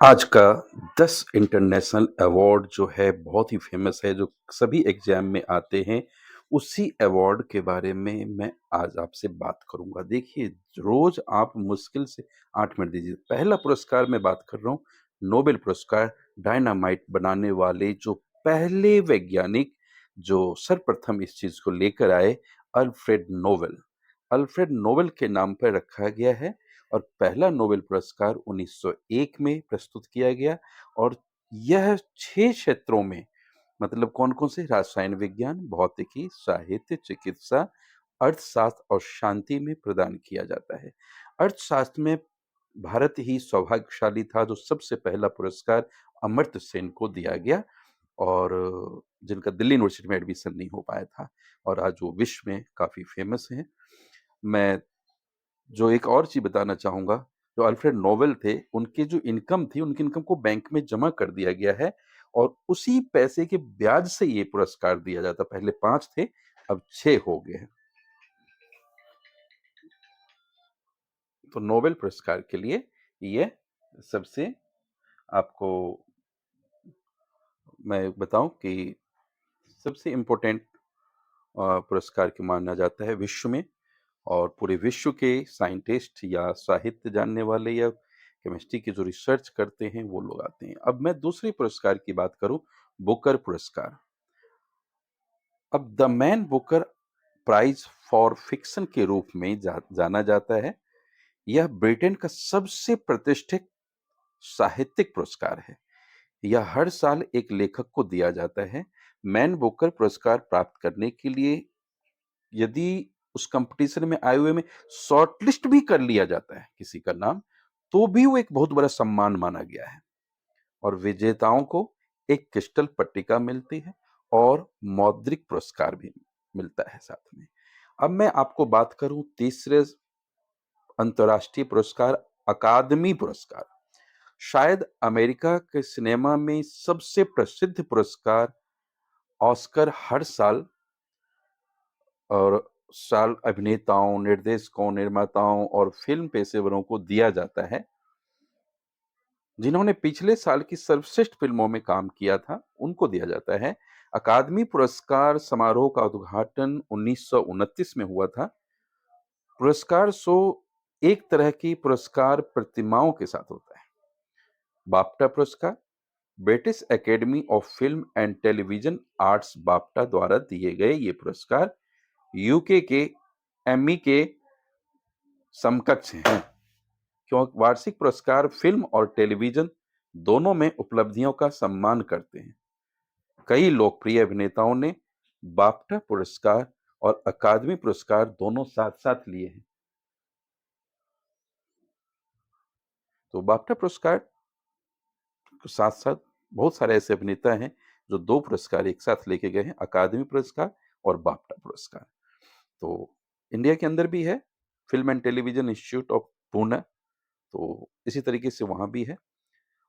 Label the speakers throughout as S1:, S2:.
S1: आज का 10 international award जो है बहुत ही फ़ेमस है, जो सभी एग्ज़ाम में आते हैं, उसी अवार्ड के बारे में मैं आज आपसे बात करूँगा। देखिए, रोज़ आप मुश्किल से 8 मिनट दीजिए। पहला पुरस्कार मैं बात कर रहा हूँ, नोबेल पुरस्कार, डायनामाइट बनाने वाले जो पहले वैज्ञानिक जो सर्वप्रथम इस चीज़ को लेकर आए, अल्फ्रेड नोबेल। अल्फ्रेड नोबेल के नाम पर रखा गया है और पहला नोबेल पुरस्कार 1901 में प्रस्तुत किया गया और यह 6 क्षेत्रों में मतलब कौन-कौन से रसायन विज्ञान, भौतिकी, साहित्य, चिकित्सा, अर्थशास्त्र और शांति में प्रदान किया जाता है। अर्थशास्त्र में भारत ही सौभाग्यशाली था जो सबसे पहला पुरस्कार अमर्त्य सेन को दिया गया और जिनका दिल्ली यूनिवर्सिटी में एडमिशन नहीं हो पाया था और आज वो विश्व में काफ़ी फ़ेमस हैं। मैं जो एक और चीज़ बताना चाहूँगा, जो अल्फ्रेड नोबेल थे, उनकी जो इनकम थी, उनकी इनकम को बैंक में जमा कर दिया गया है और उसी पैसे के ब्याज से ये पुरस्कार दिया जाता। पहले 5 थे, अब 6 हो गए हैं। तो नोबेल पुरस्कार के लिए ये सबसे आपको मैं बताऊँ कि सबसे इम्पोर्टेंट पुरस्कार क्यों माना जाता है विश्व में और पूरे विश्व के साइंटिस्ट या साहित्य जानने वाले या केमिस्ट्री की जो रिसर्च करते हैं वो लोग आते हैं। अब मैं दूसरे पुरस्कार की बात करूं, बुकर पुरस्कार। अब the Man Booker prize for fiction के रूप में जाना जाता है। यह ब्रिटेन का सबसे प्रतिष्ठित साहित्यिक पुरस्कार है। यह हर साल एक लेखक को दिया जाता है। मैन बुकर पुरस्कार प्राप्त करने के लिए यदि उस कंपटीशन में आए हुए में शॉर्टलिस्ट भी कर लिया जाता है किसी का नाम, तो भी वो एक बहुत बड़ा सम्मान माना गया है और विजेताओं को एक क्रिस्टल पट्टिका मिलती है और मौद्रिक पुरस्कार भी मिलता है साथ में। अब मैं आपको बात करूं तीसरे अंतर्राष्ट्रीय पुरस्कार, अकादमी पुरस्कार। शायद अमेरिका के सिनेमा में सबसे प्रसिद्ध पुरस्कार ऑस्कर हर साल और साल अभिनेताओं, निर्देशकों, निर्माताओं और फ़िल्म पेशेवरों को दिया जाता है, जिन्होंने पिछले साल की सर्वश्रेष्ठ फ़िल्मों में काम किया था, उनको दिया जाता है। अकादमी पुरस्कार समारोह का उद्घाटन 1929 में हुआ था। पुरस्कार शो एक तरह की पुरस्कार प्रतिमाओं के साथ होता है। बाफ्टा पुरस्कार, British academy of film and television arts BAFTA द्वारा दिए गए ये पुरस्कार यूके के एमी के समकक्ष हैं। क्यों वार्षिक पुरस्कार फिल्म और टेलीविजन दोनों में उपलब्धियों का सम्मान करते हैं। कई लोकप्रिय अभिनेताओं ने बाफ्टा पुरस्कार और अकादमी पुरस्कार दोनों साथ-साथ लिए हैं। तो बाफ्टा पुरस्कार के साथ-साथ बहुत सारे ऐसे अभिनेता हैं जो 2 पुरस्कार एक साथ लेके गए हैं, अकादमी पुरस्कार और बाफ्टा पुरस्कार। तो इंडिया के अंदर भी है, film and television institute of Pune, तो इसी तरीके से वहाँ भी है।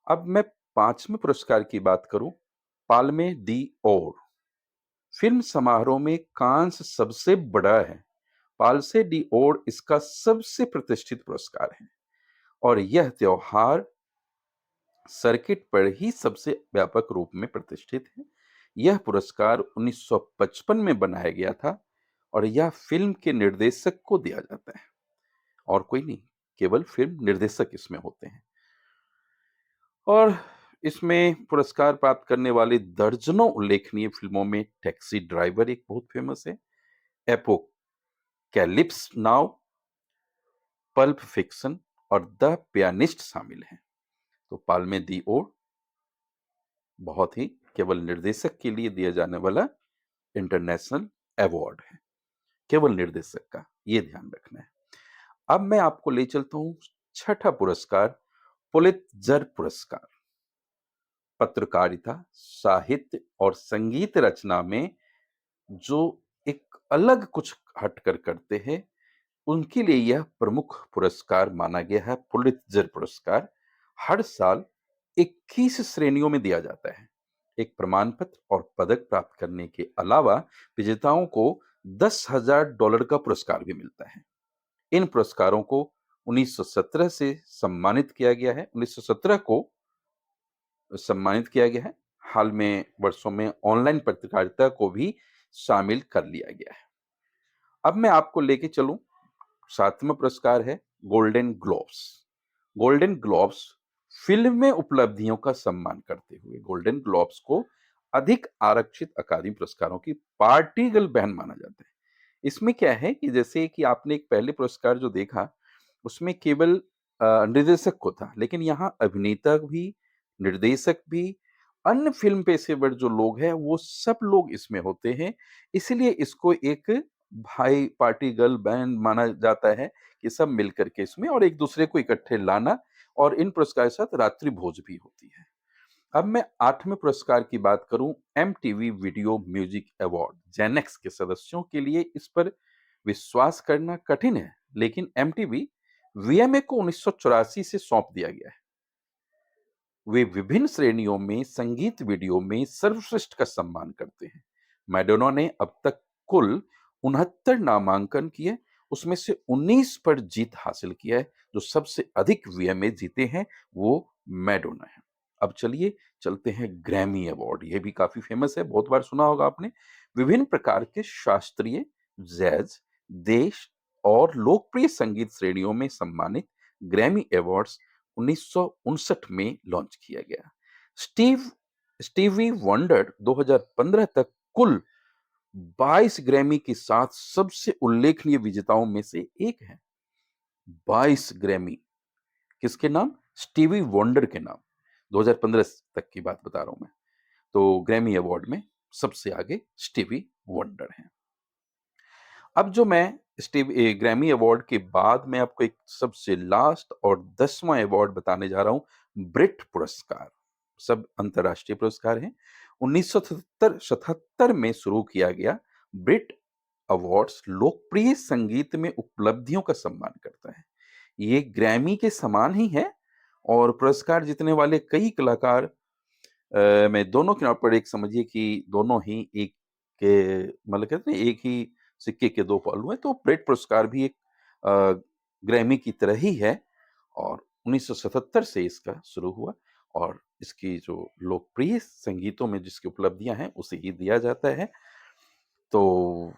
S1: अब मैं 5वें पुरस्कार की बात करूं, पाल्मे दी ओर। फिल्म समारोह में कांस सबसे बड़ा है। पाल्से डी ओर इसका सबसे प्रतिष्ठित पुरस्कार है और यह त्योहार सर्किट पर ही सबसे व्यापक रूप में प्रतिष्ठित है। यह पुरस्कार 1955 में बनाया गया था और यह फिल्म के निर्देशक को दिया जाता है और कोई नहीं, केवल फिल्म निर्देशक इसमें होते हैं। और इसमें पुरस्कार प्राप्त करने वाली दर्जनों उल्लेखनीय फिल्मों में टैक्सी ड्राइवर एक बहुत फेमस है, एपोकैलिप्स नाउ, पल्प फिक्शन और द पियानिस्ट शामिल हैं। तो पाल्मे दी ओर बहुत ही केवल निर्देशक के लिए दिया जाने वाला इंटरनेशनल अवार्ड है, केवल निर्देशक का, ये ध्यान रखना है। अब मैं आपको ले चलता हूँ छठा पुरस्कार, पुलित्जर पुरस्कार। पत्रकारिता, साहित्य और संगीत रचना में जो एक अलग कुछ हटकर करते हैं, उनके लिए यह प्रमुख पुरस्कार माना गया है। पुलित्जर पुरस्कार हर साल 21 श्रेणियों में दिया जाता है। एक प्रमाण पत्र और पदक प्राप्त करने के अलावा विजेताओं को $10,000 का पुरस्कार भी मिलता है। इन पुरस्कारों को 1917 से सम्मानित किया गया है। 1917 को सम्मानित किया गया है। हाल में वर्षों में ऑनलाइन पत्रकारिता को भी शामिल कर लिया गया है। अब मैं आपको लेके चलूँ, 7वां पुरस्कार है Golden Globes. Golden Globes film में उपलब्धियों का सम्मान करते हुए गोल्डन ग्लोब्स को अधिक आरक्षित अकादमी पुरस्कारों की पार्टी गर्ल बहन माना जाता है। इसमें क्या है कि जैसे कि आपने एक पहले पुरस्कार जो देखा, उसमें केवल निर्देशक को था, लेकिन यहाँ अभिनेता भी, निर्देशक भी, अन्य फ़िल्म पेशेवर जो लोग हैं, वो सब लोग इसमें होते हैं। इसलिए इसको एक भाई पार्टी गर्ल बैंड माना जाता है कि सब मिल कर के इसमें और एक-दूसरे को इकट्ठे लाना और इन पुरस्कार के साथ रात्रि भोज भी होती है। अब मैं 8वें पुरस्कार की बात करूं, एमटीवी वीडियो म्यूजिक अवार्ड जेनेक्स के सदस्यों के लिए इस पर विश्वास करना कठिन है, लेकिन एमटीवी वीएमए को 1984 से सौंप दिया गया है। वे विभिन्न श्रेणियों में संगीत वीडियो में सर्वश्रेष्ठ का सम्मान करते हैं। मैडोना ने अब तक कुल 69 नामांकन किए, उसमें से 19 पर जीत हासिल किया है। जो सबसे अधिक वीएमए जीते हैं वो मैडोना है। अब चलिए चलते हैं ग्रैमी अवार्ड, ये भी काफी फेमस है, बहुत बार सुना होगा आपने। विभिन्न प्रकार के शास्त्रीय, जैज, देश और लोकप्रिय संगीत श्रेणियों में सम्मानित ग्रैमी अवार्ड्स 1959 में लॉन्च किया गया। स्टीव स्टीवी वंडर 2015 तक कुल 22 ग्रैमी के साथ सबसे उल्लेखनीय विजेताओं में से एक है। 22 ग्रैमी किसके नाम? स्टीवी वंडर के नाम। 2015 तक की बात बता रहा हूं मैं। तो ग्रैमी अवार्ड में सबसे आगे स्टीवी वंडर हैं। अब जो मैं ग्रैमी अवार्ड के बाद मैं आपको एक सबसे लास्ट और 10वां अवार्ड बताने जा रहा हूं, ब्रिट पुरस्कार। सब अंतर्राष्ट्रीय पुरस्कार हैं। 1977 में शुरू किया गया ब्रिट अवार्ड्स लोकप्रिय संगीत में उपलब्धियों का सम्मान करता है। ये ग्रैमी के समान ही है और पुरस्कार जीतने वाले कई कलाकार मैं दोनों किनारों पर एक समझिए कि दोनों ही एक के मतलब कहते हैं एक ही सिक्के के दो पहलू हैं, तो ब्रेट पुरस्कार भी एक अ, ग्रैमी की तरह ही है और 1977 से इसका शुरू हुआ और इसकी जो लोकप्रिय संगीतों में जिसकी उपलब्धियां हैं उसे ही दिया जाता है। तो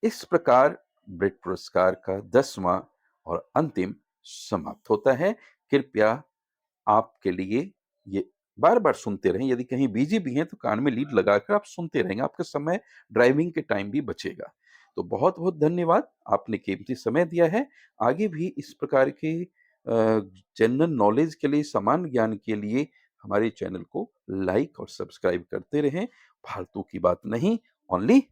S1: इस प्रकार ब्रिट पुरस्कार का 10वां और अंतिम समाप्त होता है। कृपया आपके लिए ये बार-बार सुनते रहें, यदि कहीं बिज़ी भी हैं तो कान में लीड लगाकर आप सुनते रहेंगे, आपका समय ड्राइविंग के टाइम भी बचेगा। तो बहुत-बहुत धन्यवाद, आपने कीमती समय दिया है। आगे भी इस प्रकार के जनरल नॉलेज के लिए, सामान्य ज्ञान के लिए हमारे चैनल को लाइक और सब्सक्राइब करते रहें। फालतू की बात नहीं, ओनली